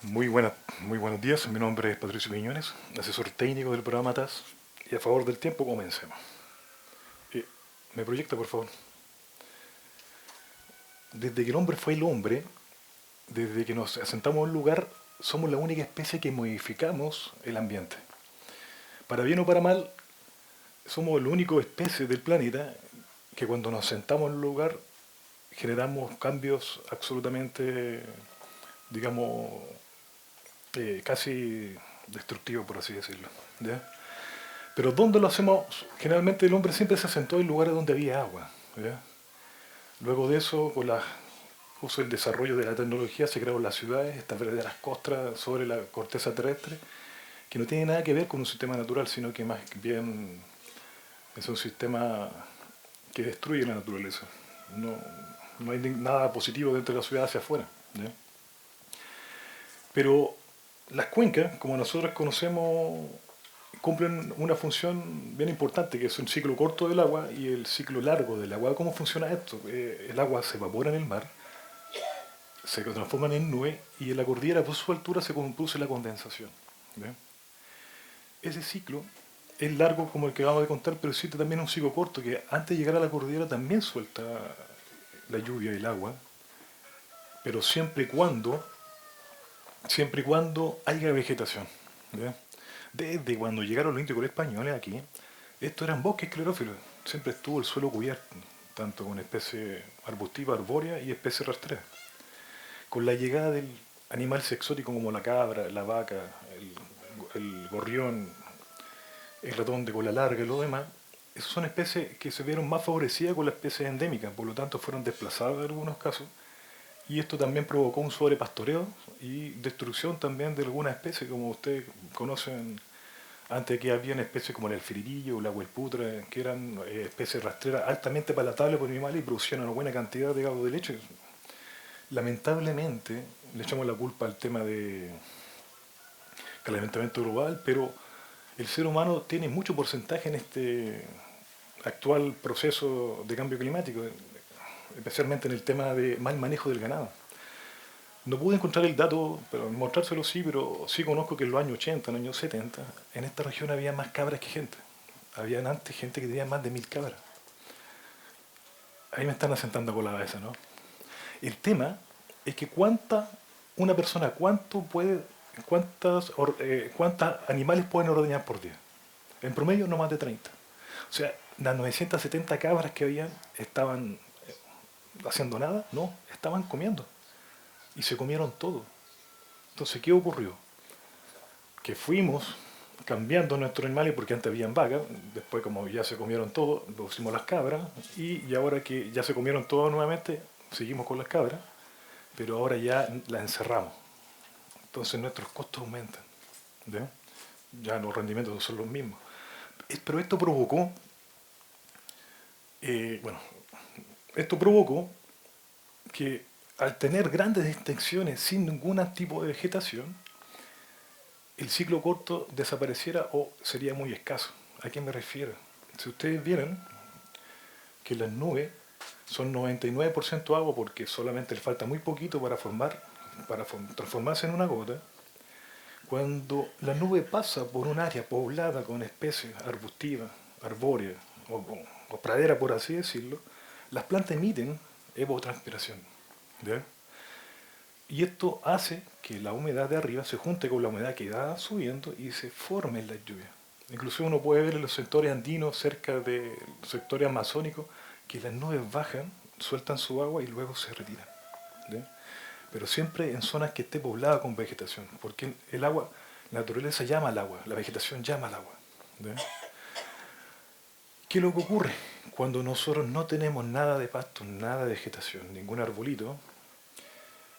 Muy buenos días, mi nombre es Patricio Quiñones, asesor técnico del programa TAS, y a favor del tiempo comencemos. ¿Me proyecta, por favor? Desde que el hombre fue el hombre, desde que nos asentamos en un lugar, somos la única especie que modificamos el ambiente. Para bien o para mal, somos la única especie del planeta que cuando nos sentamos en un lugar generamos cambios absolutamente, digamos, casi destructivos, por así decirlo. ¿Ya? Pero ¿dónde lo hacemos? Generalmente el hombre siempre se asentó en lugares donde había agua. ¿Ya? Luego de eso, con el uso del desarrollo de la tecnología, se crearon las ciudades, estas verdaderas costras sobre la corteza terrestre, que no tiene nada que ver con un sistema natural, sino que más bien es un sistema que destruye la naturaleza. No, no hay nada positivo dentro de la ciudad hacia afuera. ¿Ya? Pero las cuencas, como nosotros conocemos, cumplen una función bien importante, que es un ciclo corto del agua y el ciclo largo del agua. ¿Cómo funciona esto? El agua se evapora en el mar, se transforma en nube y en la cordillera por su altura se produce la condensación. ¿Ve? Ese ciclo es largo como el que acabo de contar, pero existe también un ciclo corto que antes de llegar a la cordillera también suelta la lluvia y el agua, pero siempre y cuando haya vegetación. ¿Ve? Desde cuando llegaron los indios con los españoles aquí, estos eran bosques clerófilos. Siempre estuvo el suelo cubierto, tanto con especies arbustivas, arbóreas y especies rastreras. Con la llegada del animales exóticos como la cabra, la vaca, el gorrión, el ratón de cola larga y lo demás, esas son especies que se vieron más favorecidas con las especies endémicas, por lo tanto fueron desplazadas en algunos casos, y esto también provocó un sobrepastoreo y destrucción también de algunas especies, como ustedes conocen. Antes que había especies como el alfiririllo o la huelputra, que eran especies rastreras altamente palatables por animales y producían una buena cantidad de gado de leche. Lamentablemente, le echamos la culpa al tema de calentamiento global, pero el ser humano tiene mucho porcentaje en este actual proceso de cambio climático, especialmente en el tema de mal manejo del ganado. No pude encontrar el dato, pero mostrárselo sí, pero sí conozco que en los años 80, en los años 70, en esta región había más cabras que gente. Habían antes gente que tenía más de 1000 cabras. Ahí me están asentando por la cabeza, ¿no? El tema es que una persona, cuántas animales pueden ordeñar por día. En promedio no más de 30. O sea, las 970 cabras que habían estaban haciendo nada, no, estaban comiendo. Y se comieron todo. Entonces, ¿qué ocurrió? Que fuimos cambiando nuestros animales, porque antes habían vacas, después como ya se comieron todo, pusimos las cabras, y ahora que ya se comieron todo nuevamente, seguimos con las cabras, pero ahora ya las encerramos. Entonces nuestros costos aumentan. ¿Ve? Ya los rendimientos no son los mismos. Pero bueno, esto provocó que al tener grandes extensiones sin ningún tipo de vegetación, el ciclo corto desapareciera o sería muy escaso. ¿A qué me refiero? Si ustedes vieran que las nubes son 99% agua porque solamente le falta muy poquito para transformarse en una gota, cuando la nube pasa por un área poblada con especies arbustivas, arbóreas o pradera, por así decirlo, las plantas emiten evapotranspiración. ¿Ya? Y esto hace que la humedad de arriba se junte con la humedad que va subiendo y se formen las lluvias. Incluso uno puede ver en los sectores andinos, cerca de los sectores amazónicos, que las nubes bajan, sueltan su agua y luego se retiran. ¿Ya? Pero siempre en zonas que esté poblada con vegetación, porque el agua, la naturaleza llama al agua, la vegetación llama al agua. ¿Ya? ¿Qué es lo que ocurre? Cuando nosotros no tenemos nada de pasto, nada de vegetación, ningún arbolito,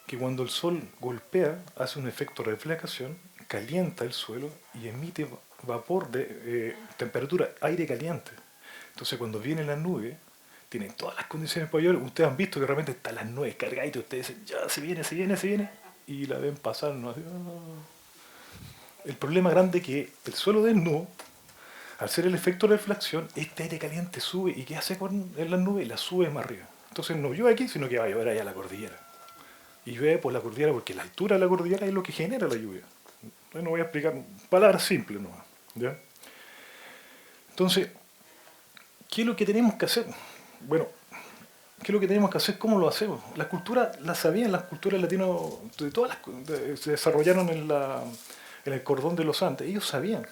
que cuando el sol golpea, hace un efecto de reflejación, calienta el suelo y emite vapor de temperatura, aire caliente. Entonces cuando viene la nube, tienen todas las condiciones para llover. Ustedes han visto que realmente están las nubes cargadas y ustedes dicen, ya se viene, se viene, se viene. Y la ven pasar, ¿no? Así, "Ah". El problema grande es que el suelo desnudo, al ser el efecto de reflexión, este aire caliente sube y ¿qué hace con las nubes? Las sube más arriba. Entonces no llueve aquí, sino que va a llover allá a la cordillera. y llueve por la cordillera, porque la altura de la cordillera es lo que genera la lluvia. Entonces no voy a explicar palabras simples nomás, ¿ya? Entonces, ¿qué es lo que tenemos que hacer? Bueno, ¿qué es lo que tenemos que hacer? ¿Cómo lo hacemos? Las culturas las sabían, las culturas latinas, de todas se desarrollaron en el cordón de los Andes. Ellos sabían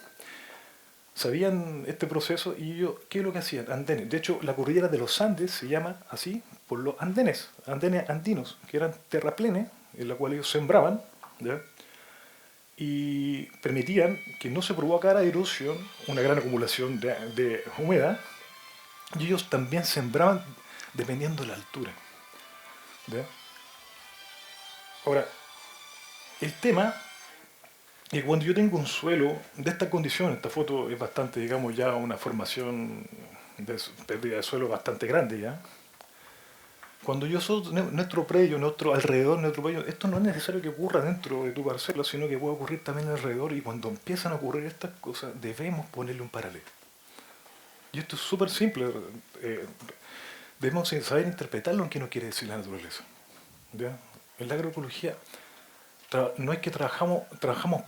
este proceso y ellos, ¿qué es lo que hacían? Andenes. De hecho, la cordillera de los Andes se llama así por los andenes, andenes andinos, que eran terraplenes en la cual ellos sembraban, ¿ya? Y permitían que no se provocara erosión, una gran acumulación de humedad, y ellos también sembraban dependiendo de la altura, ¿ya? Ahora, el tema es que cuando yo tengo un suelo de esta condición, esta foto es bastante, digamos, ya una formación de pérdida de suelo bastante grande ya. Cuando yo soy nuestro predio, nuestro alrededor, nuestro predio, esto no es necesario que ocurra dentro de tu parcela, sino que puede ocurrir también alrededor, y cuando empiezan a ocurrir estas cosas, debemos ponerle un paralelo. Y esto es súper simple, eh, debemos saber interpretar lo que nos quiere decir la naturaleza, ¿ya? En la agroecología no es que trabajamos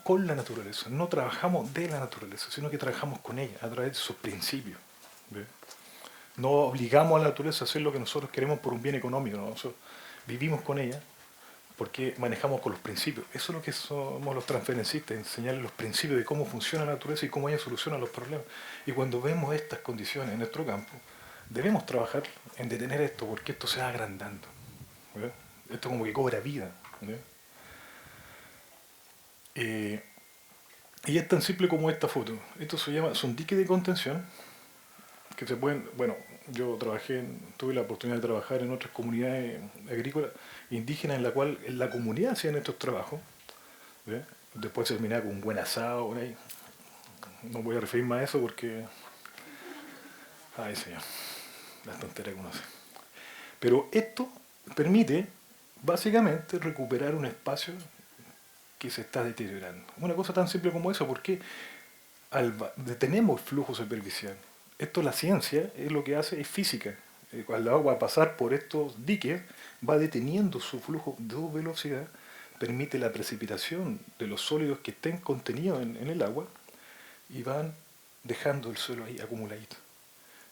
con la naturaleza, no trabajamos de la naturaleza, sino que trabajamos con ella a través de sus principios, ¿ve? No obligamos a la naturaleza a hacer lo que nosotros queremos por un bien económico, ¿no? Nosotros vivimos con ella porque manejamos con los principios. Eso es lo que somos los transferencistas, enseñarles los principios de cómo funciona la naturaleza y cómo ella soluciona los problemas. Y cuando vemos estas condiciones en nuestro campo, debemos trabajar en detener esto, porque esto se va agrandando, ¿ve? Esto como que cobra vida, ¿ve? Eh, y es tan simple como esta foto. Esto se llama, son diques de contención que se pueden, bueno, yo tuve la oportunidad de trabajar en otras comunidades agrícolas indígenas en la cual en la comunidad hacían estos trabajos, ¿ve? Después se terminaba con un buen asado por ahí. No voy a referirme a eso porque, ay señor, las tonterías que uno hace. Pero esto permite básicamente recuperar un espacio que se está deteriorando. Una cosa tan simple como eso, porque detenemos el flujo superficial. Esto la ciencia es lo que hace, es física. Cuando el agua va a pasar por estos diques, va deteniendo su flujo de velocidad, permite la precipitación de los sólidos que estén contenidos en el agua y van dejando el suelo ahí acumuladito.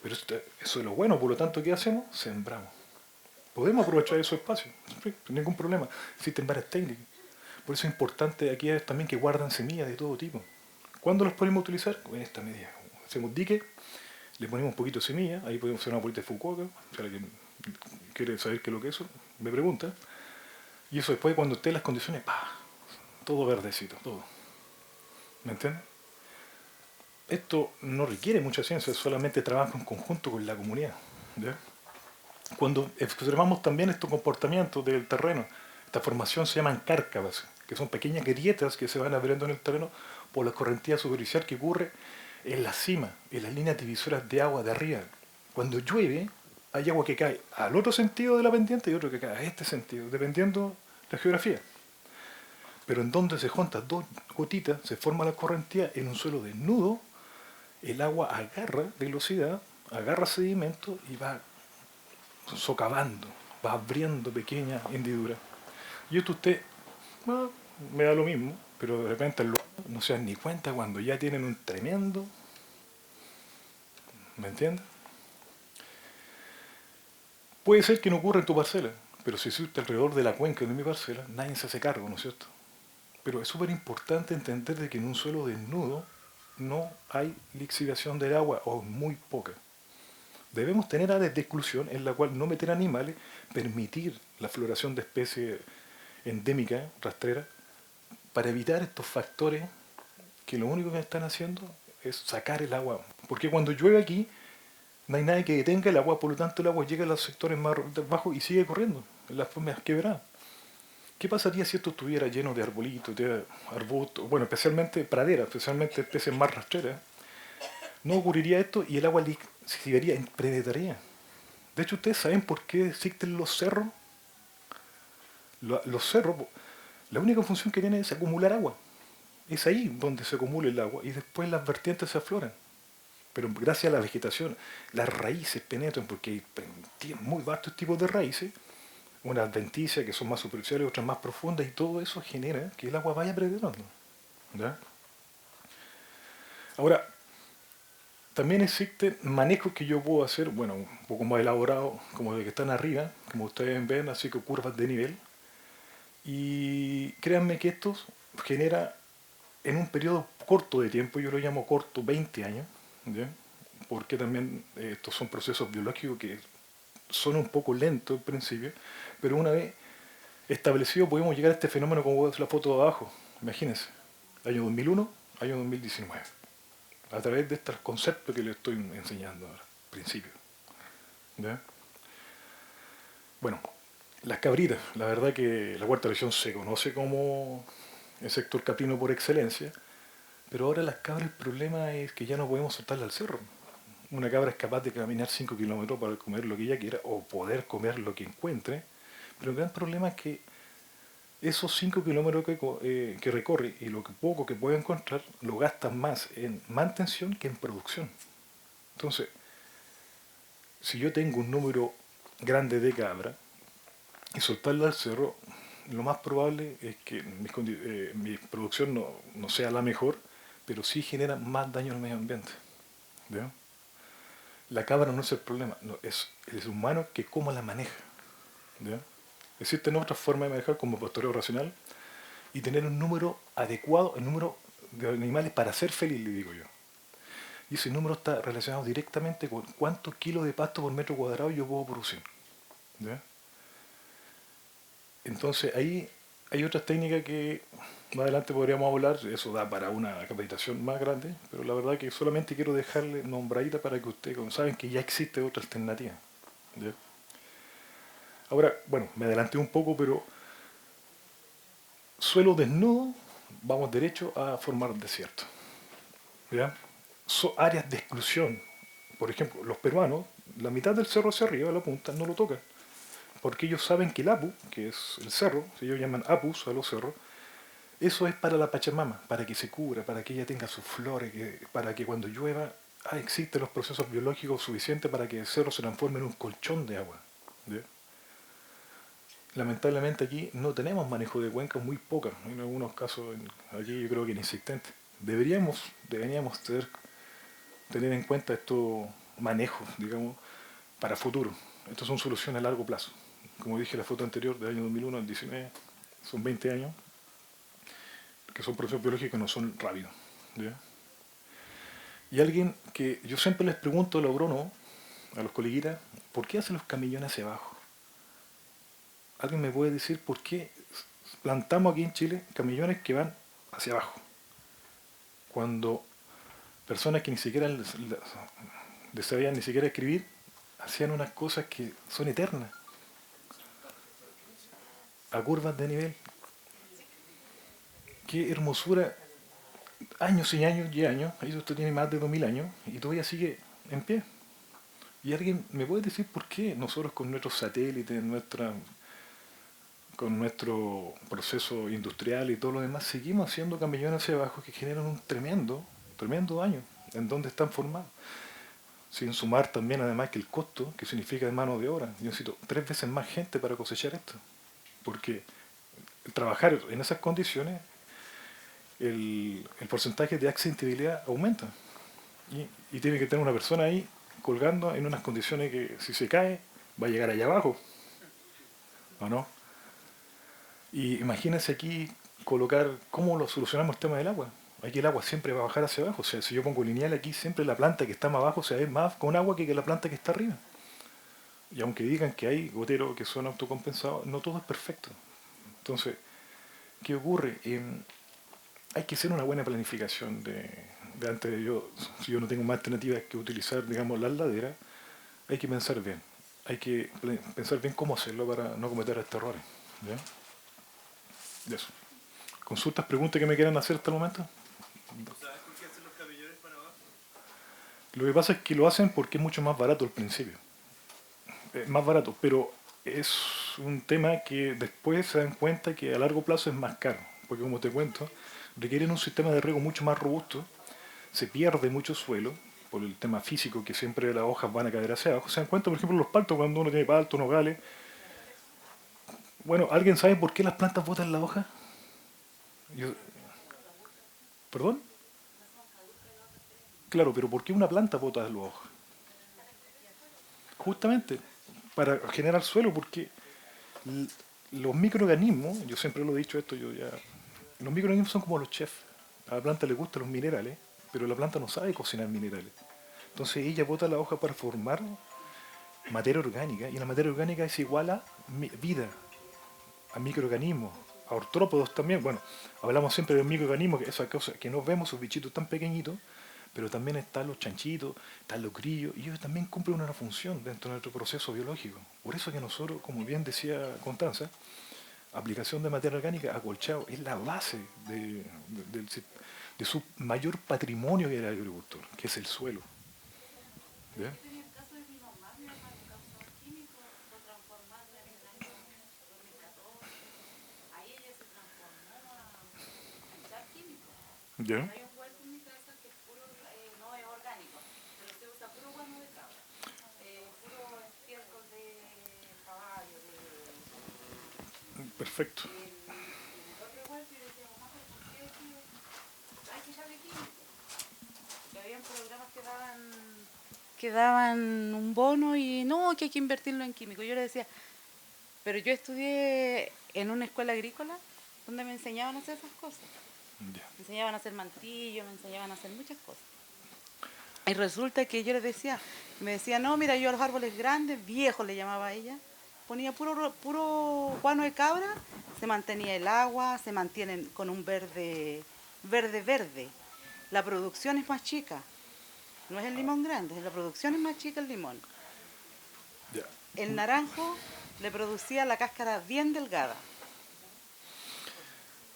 Pero eso es lo bueno, por lo tanto, ¿qué hacemos? Sembramos. Podemos aprovechar esos espacios, sin ningún problema. Existen varias técnicas. Por eso es importante aquí es también que guardan semillas de todo tipo. ¿Cuándo las podemos utilizar? En esta medida. Hacemos dique, le ponemos un poquito de semilla, ahí podemos hacer una bolita de Fukuoka, si alguien quiere saber qué es lo que es eso, me pregunta. Y eso después cuando esté en las condiciones, ¡pah! Todo verdecito, todo. ¿Me entiendes? Esto no requiere mucha ciencia, solamente trabajo en conjunto con la comunidad, ¿ya? Cuando observamos también estos comportamientos del terreno, esta formación se llaman cárcavas, que son pequeñas grietas que se van abriendo en el terreno por la correntía superficial que ocurre en la cima, en las líneas divisoras de agua de arriba. Cuando llueve, hay agua que cae al otro sentido de la pendiente y otro que cae a este sentido, dependiendo de la geografía. Pero en donde se juntan dos gotitas, se forma la correntía en un suelo desnudo, el agua agarra velocidad, agarra sedimento y va socavando, va abriendo pequeñas hendiduras. Y esto usted, bueno, me da lo mismo, pero de repente no se dan ni cuenta cuando ya tienen un tremendo, ¿me entiendes? Puede ser que no ocurra en tu parcela, pero si existe alrededor de la cuenca de mi parcela, nadie se hace cargo, ¿no es cierto? Pero es súper importante entender de que en un suelo desnudo no hay lixiviación del agua, o muy poca. Debemos tener áreas de exclusión en la cual no meter animales, permitir la floración de especies endémicas, rastreras, para evitar estos factores que lo único que están haciendo es sacar el agua. Porque cuando llueve aquí, no hay nadie que detenga el agua, por lo tanto el agua llega a los sectores más bajos y sigue corriendo, en las formas quebradas. ¿Qué pasaría si esto estuviera lleno de arbolitos, de arbustos, bueno, especialmente praderas, especialmente especies más rastreras? No ocurriría esto y el agua se vería en predatoría. De hecho, ¿ustedes saben por qué existen los cerros? Los cerros, la única función que tienen es acumular agua. Es ahí donde se acumula el agua y después las vertientes se afloran. Pero gracias a la vegetación, las raíces penetran porque tienen muy vastos tipos de raíces, unas adventicias que son más superficiales, otras más profundas, y todo eso genera que el agua vaya presionando. ¿Ya? Ahora, también existen manejos que yo puedo hacer, bueno, un poco más elaborados, como de que están arriba, como ustedes ven, así que curvas de nivel. Y créanme que esto genera en un periodo corto de tiempo, yo lo llamo corto, 20 años, ¿ya? Porque también estos son procesos biológicos que son un poco lentos al principio, pero una vez establecido podemos llegar a este fenómeno como es la foto de abajo. Imagínense, año 2001, año 2019, a través de estos conceptos que les estoy enseñando ahora, al principio. ¿Ya? Bueno, las cabritas, la verdad que la cuarta región se conoce como el sector caprino por excelencia, pero ahora las cabras el problema es que ya no podemos soltarla al cerro. Una cabra es capaz de caminar 5 kilómetros para comer lo que ella quiera o poder comer lo que encuentre, pero el gran problema es que esos 5 kilómetros que recorre y lo que poco que puede encontrar lo gastan más en mantención que en producción. Entonces, si yo tengo un número grande de cabras y soltarla al cerro, lo más probable es que mi producción no sea la mejor, pero sí genera más daño al medio ambiente. ¿Ya? La cabra no es el problema, no, es el humano que cómo la maneja. ¿Ya? Existen otras formas de manejar como pastoreo racional y tener un número adecuado, el número de animales para ser feliz, le digo yo. Y ese número está relacionado directamente con cuántos kilos de pasto por metro cuadrado yo puedo producir. ¿Ya? Entonces ahí hay otras técnicas que más adelante podríamos hablar, eso da para una capacitación más grande, pero la verdad que solamente quiero dejarle nombradita para que ustedes saben que ya existe otra alternativa. ¿Ya? Ahora, bueno, me adelanté un poco, pero suelo desnudo, vamos derecho a formar desierto. ¿Ya? Son áreas de exclusión. Por ejemplo, los peruanos, la mitad del cerro hacia arriba, la punta, no lo tocan. Porque ellos saben que el apu, que es el cerro, si ellos llaman apus a los cerros, eso es para la Pachamama, para que se cubra, para que ella tenga sus flores, para que cuando llueva existen los procesos biológicos suficientes para que el cerro se transforme en un colchón de agua. ¿Ya? Lamentablemente aquí no tenemos manejo de cuencas, muy pocas, en algunos casos aquí yo creo que inexistente. Deberíamos tener en cuenta estos manejos, digamos, para futuro. Estas son soluciones a largo plazo. Como dije en la foto anterior, del año 2001 al 19, son 20 años, que son procesos biológicos que no son rápidos. ¿Ya? Y alguien que yo siempre les pregunto a los agrónomos, a los coleguitas, ¿por qué hacen los camellones hacia abajo? ¿Alguien me puede decir por qué plantamos aquí en Chile camellones que van hacia abajo? Cuando personas que ni siquiera sabían ni siquiera escribir, hacían unas cosas que son eternas, a curvas de nivel. Qué hermosura, años y años y años, ahí usted tiene más de 2000 años y todavía sigue en pie. Y alguien me puede decir por qué nosotros con nuestros satélites, con nuestro proceso industrial y todo lo demás, seguimos haciendo camellones hacia abajo que generan un tremendo daño en donde están formados. Sin sumar también además que el costo, que significa de mano de obra. Yo necesito 3 veces más gente para cosechar esto. Porque trabajar en esas condiciones, el porcentaje de accidentabilidad aumenta. Y tiene que tener una persona ahí colgando en unas condiciones que si se cae va a llegar allá abajo. ¿O no? Y imagínense aquí colocar cómo lo solucionamos el tema del agua. Aquí el agua siempre va a bajar hacia abajo. O sea, si yo pongo lineal aquí, siempre la planta que está más abajo se va a ver más con agua que la planta que está arriba. Y aunque digan que hay goteros que son autocompensados, no todo es perfecto. Entonces, ¿qué ocurre? Hay que hacer una buena planificación de antes de yo, si yo no tengo más alternativas que utilizar, digamos, las laderas, hay que pensar bien. Hay que pensar bien cómo hacerlo para no cometer estos errores. ¿Ya? Y eso. ¿Consultas, preguntas que me quieran hacer hasta el momento? ¿Sabes por qué hacen los camellones para abajo? Lo que pasa es que lo hacen porque es mucho más barato al principio. Más barato, pero es un tema que después se dan cuenta que a largo plazo es más caro. Porque como te cuento, requieren un sistema de riego mucho más robusto, se pierde mucho suelo por el tema físico que siempre las hojas van a caer hacia abajo. Se dan cuenta, por ejemplo, los paltos, cuando uno tiene paltos, nogales, Bueno, ¿alguien sabe por qué las plantas botan la hoja? Yo- ¿Perdón? Claro, pero ¿por qué una planta bota la hoja? Justamente para generar suelo, porque l- los microorganismos, yo siempre lo he dicho esto, los microorganismos son como los chefs. A la planta le gustan los minerales, pero la planta no sabe cocinar minerales. Entonces ella bota la hoja para formar materia orgánica, y la materia orgánica es igual a vida, a microorganismos, a artrópodos también. Bueno, hablamos siempre de microorganismos, que esas cosas que no vemos, esos bichitos tan pequeñitos, pero también están los chanchitos, están los grillos, y ellos también cumplen una función dentro de nuestro proceso biológico. Por eso que nosotros, como bien decía Constanza, aplicación de materia orgánica, acolchado, es la base de su mayor patrimonio que era el agricultor, que es el suelo. ¿Ya? Yo tenía el caso de mi mamá. Mi mamá nunca usó químicos, lo transformaron en el año 2014. Ahí ella se transformó a usar químicos. ¿Ya? Hay un huerto en mi casa que es puro, no es orgánico, pero se usa puro guano de cabra, puro estiércol de caballo, Perfecto. y en el otro huerto yo decía, mamá, ¿pero por qué hay que echarle químicos? Que habían programas que daban un bono y no, que hay que invertirlo en químicos. Yo le decía, pero yo estudié en una escuela agrícola donde me enseñaban a hacer esas cosas. Ya. Me enseñaban a hacer mantillos, me enseñaban a hacer muchas cosas. Y resulta que yo les decía, me decía, no, mira, yo a los árboles grandes, viejos le llamaba a ella, ponía puro guano de cabra, se mantenía el agua, se mantienen con un verde. La producción es más chica, no es el limón grande, la producción es más chica el limón. Ya. El naranjo le producía la cáscara bien delgada.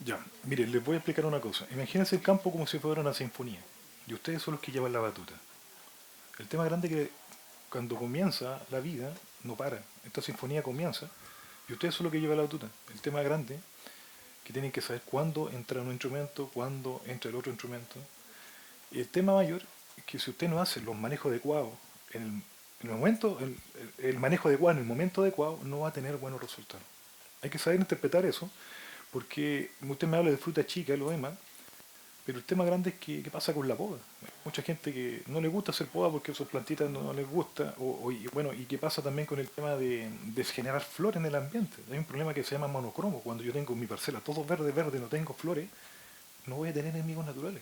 Ya, miren, les voy a explicar una cosa. Imagínense el campo como si fuera una sinfonía. Y ustedes son los que llevan la batuta. El tema grande es que cuando comienza la vida, no para. Esta sinfonía comienza y ustedes son los que llevan la batuta. El tema grande que tienen que saber cuándo entra un instrumento, cuándo entra el otro instrumento. Y el tema mayor es que si usted no hace los manejos adecuados en el momento, el manejo adecuado en el momento adecuado, no va a tener buenos resultados. Hay que saber interpretar eso, porque usted me habla de fruta chica, lo demás, pero el tema grande es que, qué pasa con la poda. Mucha gente que no le gusta hacer poda porque sus plantitas no les gusta, y bueno, y qué pasa también con el tema de generar flores en el ambiente. Hay un problema que se llama monocromo. Cuando yo tengo mi parcela todo verde, no tengo flores, no voy a tener enemigos naturales.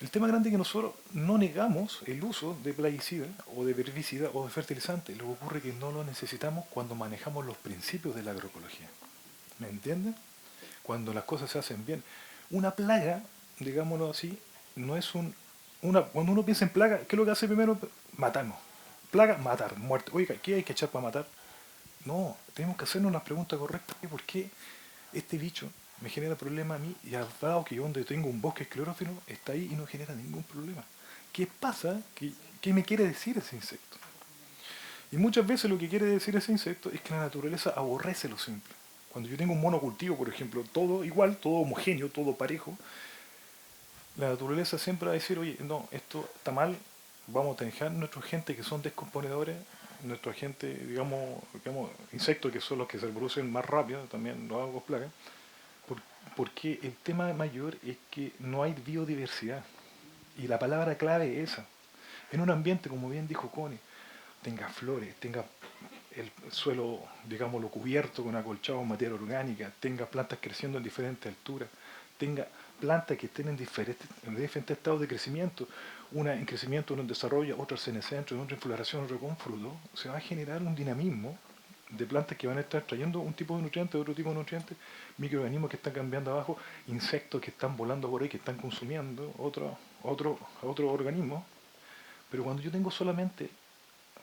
El tema grande es que nosotros no negamos el uso de plaguicidas o de herbicidas o de fertilizantes. Lo que ocurre es que no lo necesitamos cuando manejamos los principios de la agroecología. ¿Me entienden? Sí. Cuando las cosas se hacen bien. Una plaga, digámoslo así, no es cuando uno piensa en plaga, ¿qué es lo que hace primero? Matamos. Plaga, matar, muerte. Oiga, ¿qué hay que echar para matar? No, tenemos que hacernos las preguntas correctas. ¿Por qué este bicho me genera problemas a mí y al lado que yo donde tengo un bosque esclerófilo está ahí y no genera ningún problema? ¿Qué pasa? ¿Qué me quiere decir ese insecto? Y muchas veces lo que quiere decir ese insecto es que la naturaleza aborrece lo simple. Cuando yo tengo un monocultivo, por ejemplo, todo igual, todo homogéneo, todo parejo, la naturaleza siempre va a decir, oye, no, esto está mal, vamos a dejar nuestra gente que son descomponedores, nuestra gente, digamos, insectos que son los que se reproducen más rápido, también los hago plagas, por- porque el tema mayor es que no hay biodiversidad. Y la palabra clave es esa. En un ambiente, como bien dijo Connie, tenga flores, tenga el suelo, digámoslo, cubierto con acolchado, materia orgánica, tenga plantas creciendo en diferentes alturas, tenga plantas que estén en diferentes estados de crecimiento, una en crecimiento, una en desarrollo, otra en el centro, otra en floración, otra con fruto, se va a generar un dinamismo de plantas que van a estar trayendo un tipo de nutriente, otro tipo de nutrientes, microorganismos que están cambiando abajo, insectos que están volando por ahí, que están consumiendo otro organismo. Pero cuando yo tengo solamente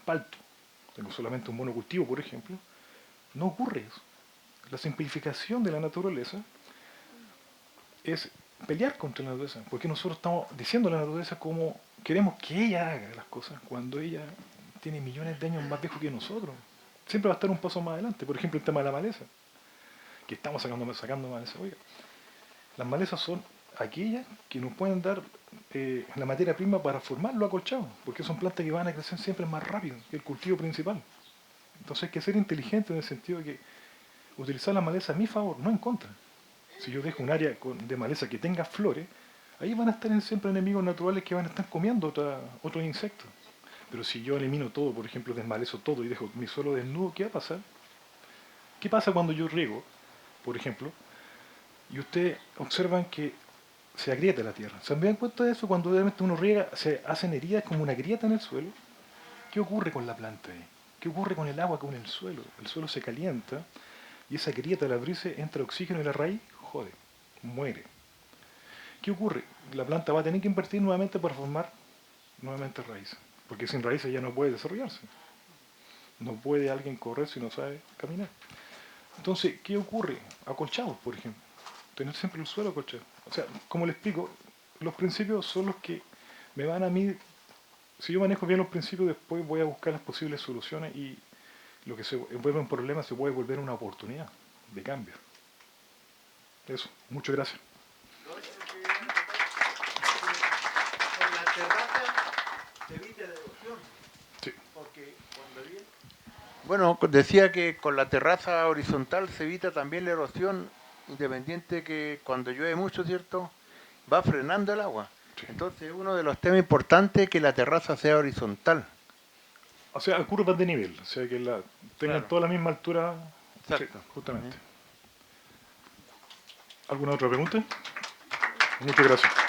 palto, tengo solamente un monocultivo, por ejemplo, no ocurre eso. La simplificación de la naturaleza es pelear contra la naturaleza, porque nosotros estamos diciendo a la naturaleza cómo queremos que ella haga las cosas, cuando ella tiene millones de años más viejo que nosotros. Siempre va a estar un paso más adelante. Por ejemplo, el tema de la maleza, que estamos sacando maleza. Oiga, las malezas son aquellas que nos pueden dar la materia prima para formar lo acolchado, porque son plantas que van a crecer siempre más rápido que el cultivo principal. Entonces hay que ser inteligente en el sentido de que utilizar la maleza a mi favor, no en contra. Si yo dejo un área de maleza que tenga flores, ahí van a estar siempre enemigos naturales que van a estar comiendo otros insectos. Pero si yo elimino todo, por ejemplo, desmalezo todo y dejo mi suelo desnudo, ¿qué va a pasar? ¿Qué pasa cuando yo riego, por ejemplo, y ustedes observan que se agrieta la tierra? ¿Se dan cuenta de eso? Cuando obviamente uno riega, se hacen heridas como una grieta en el suelo. ¿Qué ocurre con la planta ahí? ¿Qué ocurre con el agua, con el suelo? El suelo se calienta y esa grieta al abrirse entra oxígeno y la raíz, jode, muere. ¿Qué ocurre? La planta va a tener que invertir nuevamente para formar nuevamente raíces, porque sin raíces ya no puede desarrollarse. No puede alguien correr si no sabe caminar. Entonces, ¿qué ocurre? Acolchados, por ejemplo. Tener siempre el suelo acolchado. O sea, como le explico, los principios son los que me van a mí. Si yo manejo bien los principios, después voy a buscar las posibles soluciones y lo que se vuelve un problema se puede volver una oportunidad de cambio. Eso, muchas gracias. En la terraza se evita la erosión. Sí. Porque cuando viene... Bueno, decía que con la terraza horizontal se evita también la erosión, independiente que cuando llueve mucho, ¿cierto? Va frenando el agua. Sí. Entonces, uno de los temas importantes es que la terraza sea horizontal. O sea, curvas de nivel, o sea, que tengan Claro. toda la misma altura. Exacto. Sí, justamente. ¿Alguna otra pregunta? Muchas gracias.